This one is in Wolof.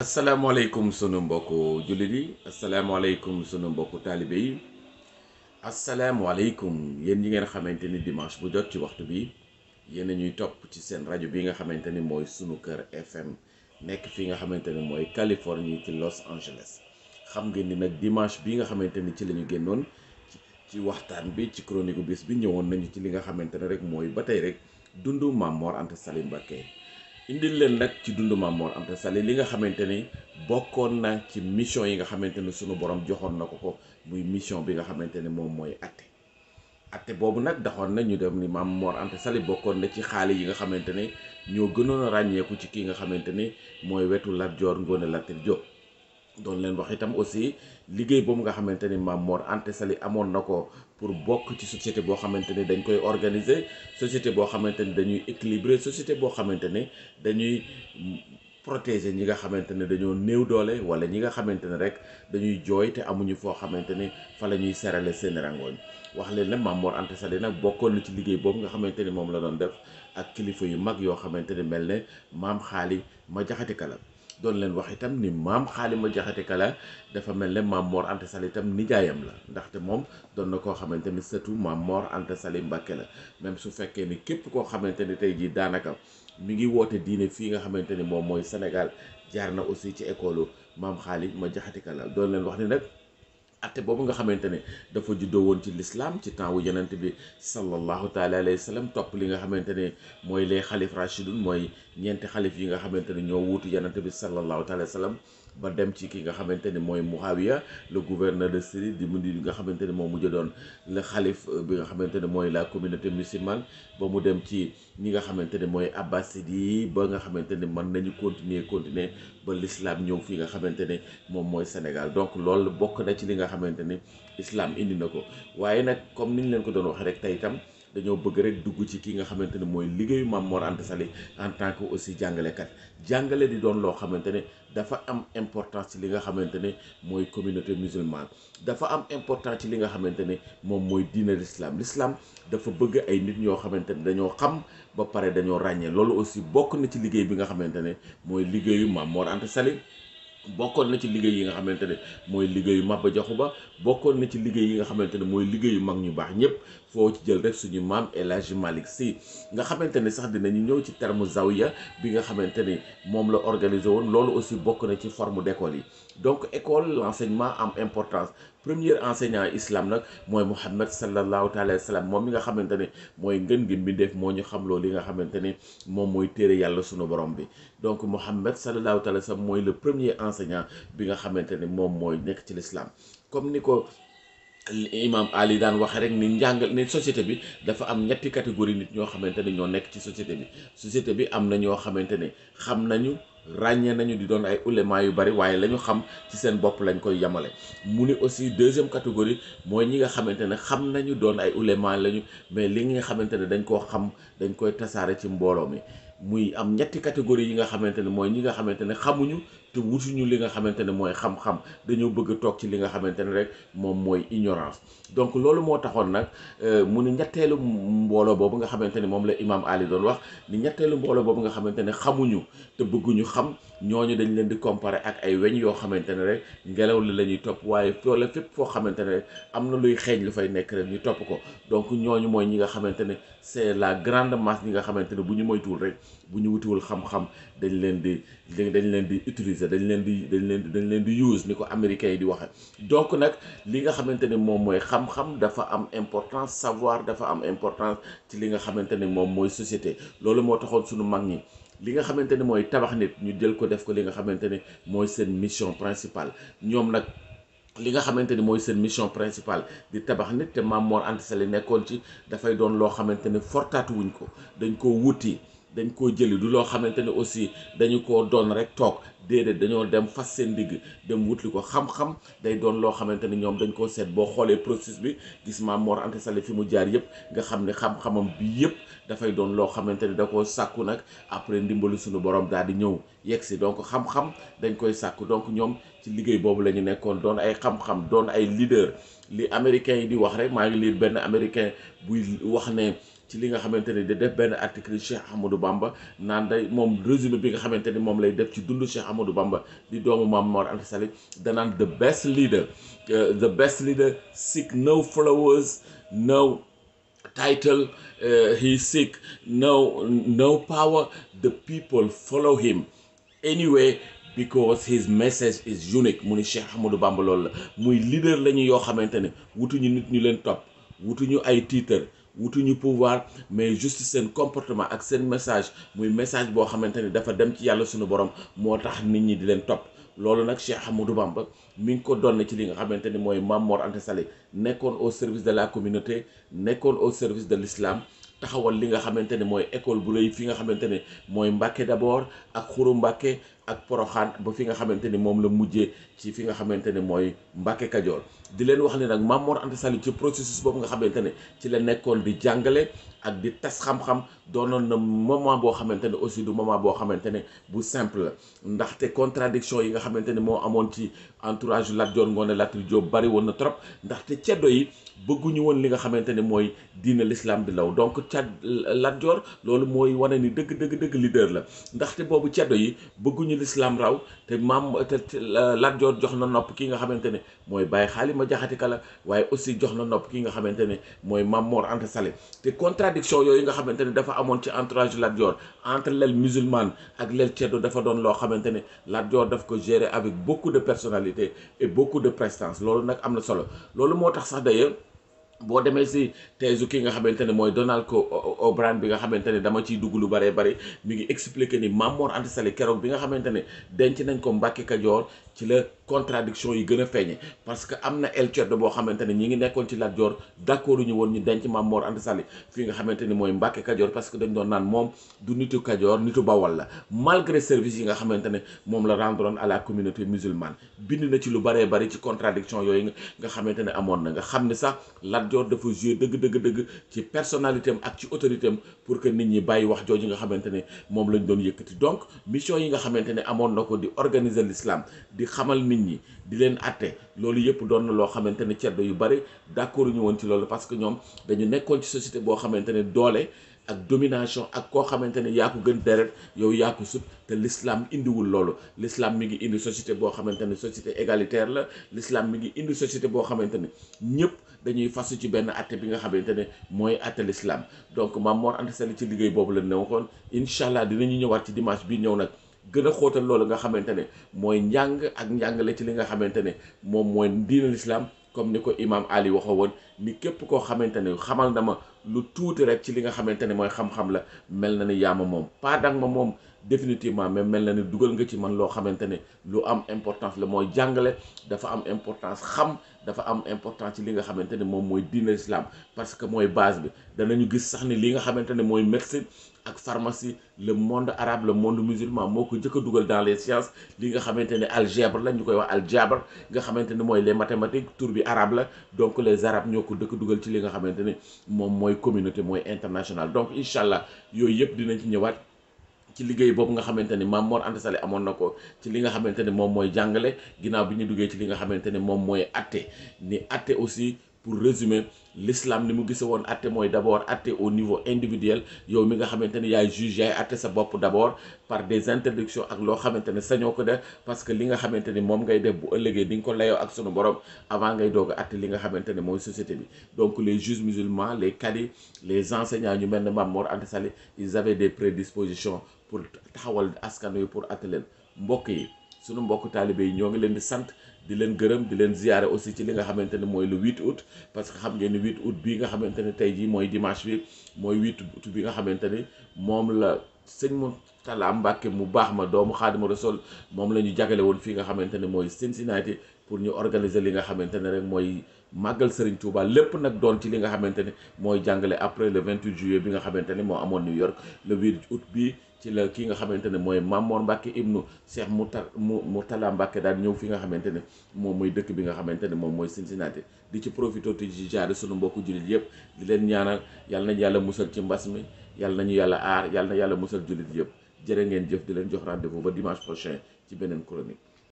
asalaamaaleykum sunu mbokku jullit yi asalaamaaleykum sunu mbokku taalibe yi asalaamaaleykum yéen ñi ngeen xamante ni dimanche bu jot ci waxtu bi yéen a ñuy topp ci seen rajo bi nga xamante ni mooy sunu kër FM nekk fi nga xamante ni mooy Californie ci Los Angeles. xam ngeen ni nag dimanche bi nga xamante ni ci la ñu génnoon ci waxtaan bi ci chronique bu bis bi ñëwoon nañu ci li nga xamante ne rek mooy ba tey rek dundu Mame Mor Anta Saly Mbacké. indil leen nag ci dundu Mame Mor Anta Saly li nga xamante ni bokkoon na ci mission yi nga xamante ni sunu borom joxoon na ko muy mission bi nga xamante ne moom mooy atte boobu nag daxoon na ñu dem ni Mame Mor Anta Saly bokkoon na ci xaale yi nga xamante ne ñoo gënoon a ràññeeku ci kii nga xamante ni mooy wetu Lat Joor Ngoone Latyr Diop. doon leen wax itam aussi liggéey boobu nga xamante ni Mame Mor Anta Saly amoon na ko pour bokk ci société boo xamante ni dañ koy organiser société boo xamante ni dañuy équilibrer société boo xamante ni dañuy protéger ñi nga xamante ne dañoo néew doole wala ñi nga xamante ne rek dañuy jooy te amuñu foo xamante ni fa la ñuy serale seen rangooñ. wax leen ne Mame Mor Anta Saly nag bokkoon na ci liggéey boobu nga xamante ni moom la doon def ak kilifa yu mag yoo xamante ni mel ne Maam Xaali Ma Jaxate Kala. doon leen wax itam ni Maam Xaali Ma Jaxate Kala dafa mel ne Mame Mor Anta Saly itam nijaayam la ndaxte moom doon na koo xamante ni sëtu Mame Mor Anta Saly Mbacké la. même su fekkee ni képp koo xamante ni tey jii daanaka mi ngi woote diine fii nga xamante ni moom mooy Sénégal jaar na aussi ci école Maam Xaali Ma Jaxate Kala. doon leen wax ni nag atte boobu nga xamante ne dafa juddoo woon ci l'islam ci temps wu yonent bi sallallahu taala alayhi wa sallam topp li nga xamante ne mooy les xalif rachidun mooy ñeenti xalif yi nga xamante ne ñoo wuutu yonent bi sallallahu taala alayhi wa sallam ba dem ci ki nga xamante ne mooy Muawiya le gouverneur de Syrie di mu di nga xamante ne moo mujj doon le xalif bi nga xamante ne mooy la communauté musulmane ba mu dem ci ñi nga xamante ne mooy abbasid yi ba nga xamante ne mën nañu continuer ba l'islam ñëw fii nga xamante ne moom mooy Sénégal. donc loolu bokk na ci li nga xamante ni islam indi na ko waaye nag comme ni ñu leen ko doon waxee rek tey itam dañoo bëgg rek dugg ci ki nga xamante ne mooy liggéeyu Mame Mor Anta Saly en tant que aussi jàngalekat. jàngale di doon loo xamante ne dafa am importance ci li nga xamante ne mooy communauté musulmane dafa am importance ci li nga xamante ne moom mooy diine l'islam dafa bëgg ay nit ñoo xamante ne dañoo xam ba pare dañoo ràññee. loolu aussi bokk na ci liggéey bi nga xamante ne mooy liggéeyu Mame Mor Anta Saly. bokkoon na ci liggéey yi nga xamante ne mooy liggéeyu Maba Jaxu Ba bokkoon na ci liggéey yi nga xamante ne mooy liggéeyu mag ñu baax ñëpp foo ci jël rek suñu maam El Hadji Malick Sy nga xamante ne sax dinañu ñëw ci terme zawiya bi nga xamante ni moom la organisé woon. loolu aussi bokk na ci forme d'école yi. donc école l'enseignement am importance. premier enseignant islam nag mooy Muhammad sallallahu taala wa sallam moom mi nga xamante ne mooy ngën gi mbindeef moo ñu xam loolu li nga xamante ne moom mooy téere yàlla sunu borom bi. donc Muhammad sallallahu taala wa sallam mooy le premier enseignant bi nga xamante ne moom mooy nekk ci l'islam. comme ni ko imam Ali daan waxe rek ni ni société bi dafa am ñetti catégorie nit ñoo xamante ne ñoo nekk ci société bi am na ñoo xamante ne xam nañu ràññee nañu di doon ay ulema yu bari waaye la ñu xam ci seen bopp lañ koy yemale. mu ni aussi deuxième catégorie mooy ñi nga xamante ne xam nañu doon ay ulema lañu mais li nga xamante ne dañ koo xam dañ koy tasaare ci mbooloo mi. muy am ñetti catégorie yi nga xamante ne mooy ñi nga xamante ne xamuñu te wutuñu li nga xamante ne mooy xam-xam dañoo bëgg toog ci li nga xamante ne rek moom mooy ignorance. donc loolu moo taxoon nag mu ni ñetteelu mbooloo boobu nga xamante ne moom la imam Ali doon wax ni ñetteelu mbooloo boobu nga xamante ne xamuñu te bëgguñu xam ñooñu dañ leen di comparer ak ay weñ yoo xamante ne rek ngelaw li la ñuy topp waaye wala fépp foo xamante ne rek am na luy xeeñ lu fay nekk rek ñu topp ko. donc ñooñu mooy ñi nga xamante ne c'est la grande masse ñi nga xamante ne bu ñu moytuwul rek bu ñu wutiwul xam-xam dañ leen di utiliser dañ leen di use ni ko américains yi di waxe. donc nag li nga xamante ne moom mooy xam-xam dafa am importance savoir dafa am importance ci li nga xamante ne moom mooy société. loolu moo taxoon suñu mag ñi li nga xamante ne mooy tabax nit ñu jël ko def ko li nga xamante ne mooy seen mission principale. ñoom nag li nga xamante ni mooy seen mission principale di tabax nit te Mame Mor Anta Saly nekkoon ci dafay doon loo xamante ne fortaatu wuñ ko dañ koo wuti dañ koo jëli du loo xamante ne aussi dañu koo doon rek toog déedéet dañoo dem fas seen digg dem wutli ko. xam-xam day doon loo xamante ne ñoom dañ koo seet boo xoolee processus bi gis Mame Mor Anta Saly fi mu jaar yëpp nga xam ne xam-xamam bi yëpp dafay doon loo xamante ne da koo sàkku nag après ndimbalu suñu borom daal di ñëw yegg si. donc xam-xam dañ koy sàkku. donc ñoom ci liggéey boobu la ñu nekkoon doon ay xam-xam doon ay leader. li américains yi di wax rek maa ngi lire benn américain buy wax ne ci li nga xamante ni di def benn article Cheikh Ahmadou Bamba naan day moom résumé bi nga xamante ni moom lay def ci dundu Cheikh Ahmadou Bamba di doomu Maam Mor Anta Sali danaan the best leader seek no followers, no title, he seek no power. The people follow him anyway because his message is unique. mu ni Cheikh Ahmadou Bamba loolu la muy leader lañu yoo xamante ne wutuñu nit ñu leen topp, wutuñu ay titre, wutuñu pouvoir, mais juste seen comportement ak seen message muy message boo xamante ne dafa dem ci yàlla suñu borom moo tax nit ñi di leen topp. loolu nag Cheikh Ahmadou Bamba mi ngi ko doon ci li nga xamante ni mooy Maam Mor Anta Sali nekkoon au service de la communauté, nekkoon au service de l'islam, taxawal li nga xamante ne mooy école bu rëy fi nga xamante ne mooy Mbàkke d'abord ak Xuru Mbàkke ak Poroxaan ba fi nga xamante ni moom la mujjee ci fi nga xamante ne mooy Mbàkke Kajoor. di leen wax ne nag Maam Mor Anta Sali ci processus boobu nga xamante ne ci la nekkoon di jàngale ak di tas xam-xam doonoon na moment boo xamante ne aussi du moment boo xamante ne bu simple la ndaxte contradiction yi nga xamante ne moo amoon ci entourage Lat Joor Ngoone Latir Jóob bari woon na trop ndaxte ceddo yi bëgguñu woon li nga xamante ne mooy diine l'islam di law. donc Lat Joor loolu mooy wane ni dëgg leader la ndaxte boobu ceddo yi bëgguñu l'islam raw te Lat Joor jox na nopp ki nga xamante ne mooy Baye Xaalima Jaxate Kala waaye aussi jox na nopp ki nga xamante ne mooy Maam Mor Anta Sali. te contradiction yooyu nga xamante ne dafa amoon ci entourage Lat Joor entre l'aile musulmane ak l'aile ceddo dafa doon loo xamante ne Lat Joor daf ko gérer avec beaucoup de personnalité et beaucoup de prestance. loolu nag am na solo. loolu moo tax sax d'ailleurs boo demee si teesu ki nga xamante ne mooy Donald O'Brien bi nga xamante ne dama ciy dugg lu bëree bëri mi ngi expliquer ni Maam Mor Anta Sali keroog bi nga xamante ne denc nañ ko Mbàkke Kajoor ci la contradiction yi gën a feeñe parce que am na el ceddo boo xamante ne ñi ngi nekkoon ci Lat Joor d'accord ñu woon ñu denc Maam Mor Anta Sali fi nga xamante ni mooy Mbàkke Kajoor parce que dañ doon naan moom du nitu Kajoor nitu Bawol la malgré service yi nga xamante ne moom la rendroon à la communauté musulmane. bind na ci lu bëree bëri ci contradiction yooyu nga xamante ne amoon na nga xam ne sax Lat Joor dafa joué dëgg ci personnalité am ak ci autorité am pour que nit ñi bàyyi wax jooju nga xamante ne moom lañ doon yëkkati. donc mission yi nga xamante ne amoon na ko di organiser l'islam, di xamal nit ñi, di leen atte, loolu yëpp doon na loo xamante ne ceddo yu bari d'accord ñu woon ci loolu parce que ñoom dañu nekkoon ci société boo xamante ne doole ak domination ak koo xamante ne yaa ko gën deret yow yaa ko sut te l'islam indiwul loolu. l'islam mi ngi indi société boo xamante ne société égalitaire la. l'islam mi ngi indi société boo xamante ne ñëpp dañuy fasu ci benn atte bi nga xamante ne mooy atte l'islam. donc Maam Mor Anta Sali ci liggéey boobu la newoon. incha allah dinañu ñëwaat ci dimanche bi ñëw nag gën a xóotal loolu nga xamante ne mooy njàng ak njàngale ci li nga xamante ne moom mooy diine l'islam, comme ni ko imam Ali waxoo woon ni képp koo xamante ne xamal na ma lu tuuti rek ci li nga xamante ne mooy xam-xam la mel na ni yaama moom pas dang ma moom définitivement mais mel na ni dugal nga ci man loo xamante ne lu am importance la. mooy jàngale dafa am importance, xam dafa am importance ci li nga xamante ne moom mooy diine l'islam parce que mooy base bi. danañu gis sax ni li nga xamante ne mooy médecine ak pharmacie, le monde arabe, le monde musulman moo ko jëkk a dugal dans les sciences. li nga xamante ne algèbre la ñu koy wax aljabre nga xamante ne mooy les mathématiques, tur bi arabe la. donc les arabes ñoo ko dëkk dugal ci li nga xamante ne moom mooy communauté, mooy international. donc incha allah yooyu yëpp dinañ ci ñëwaat ci liggéey boobu nga xamante ni Maam Mor Anta Sali amoon na ko ci li nga xamante ne moom mooy jàngale. ginnaaw bi ñu duggee ci li nga xamante ne moom mooy atte ni atte aussi pour résumer l'islam ni mu gise woon atte mooy d'abord atte au niveau individuel. yow mi nga xamante ne yaay juge yaay atte sa bopp d'abord par des interdictions ak loo xamante ne sañoo ko def parce que li nga xamante ni moom ngay def bu ëllëgee di nga ko layoo ak sunu borom avant ngay doog a atte li nga xamante ne mooy société bi. donc les juges musulmans, les cadis, les enseignants ñu mel ne Maam Mor Anta Sali, ils avaient des prédispositions pour taxawal askan wi pour atte leen. mbokk yi sunu mbokk taalibe yi ñoo ngi leen di sant di leen gërëm di leen ziyaare aussi ci li nga xamante ne mooy le 8 août parce que xam ngeen ni 8 août bii nga xamante ne tey jii mooy dimanche bi mooy 8 août bi nga xamante ni moom la sëñ Mourtala Mbàkke mu baax ma doomu Xaadimu Rasuul moom la ñu jagale woon fii nga xamante ne mooy Cincinnati pour ñu organiser li nga xamante ne rek mooy màggal Serigne Touba. lépp nag doon ci li nga xamante ne mooy jàngale après le 28 juillet bi nga xamante ne moo amoon New York. le 8 août bi ci la ki nga xamante ne mooy Maam Mor Mbàkke ibnu Cheikh Mourtala Mbàkke daal ñëw fi nga xamante ne moom mooy dëkk bi nga xamante ne moom mooy Cincinnati. di ci profité te ci jaare sunu mbokku jullit yëpp di leen ñaanal yàlla nañu yàlla musal ci mbas mi, yàlla nañu yàlla aar, yàlla na yàlla musal jullit yëpp. jërë ngeen jëf, di leen jox rendez-vous ba dimanche prochain ci beneen chronique.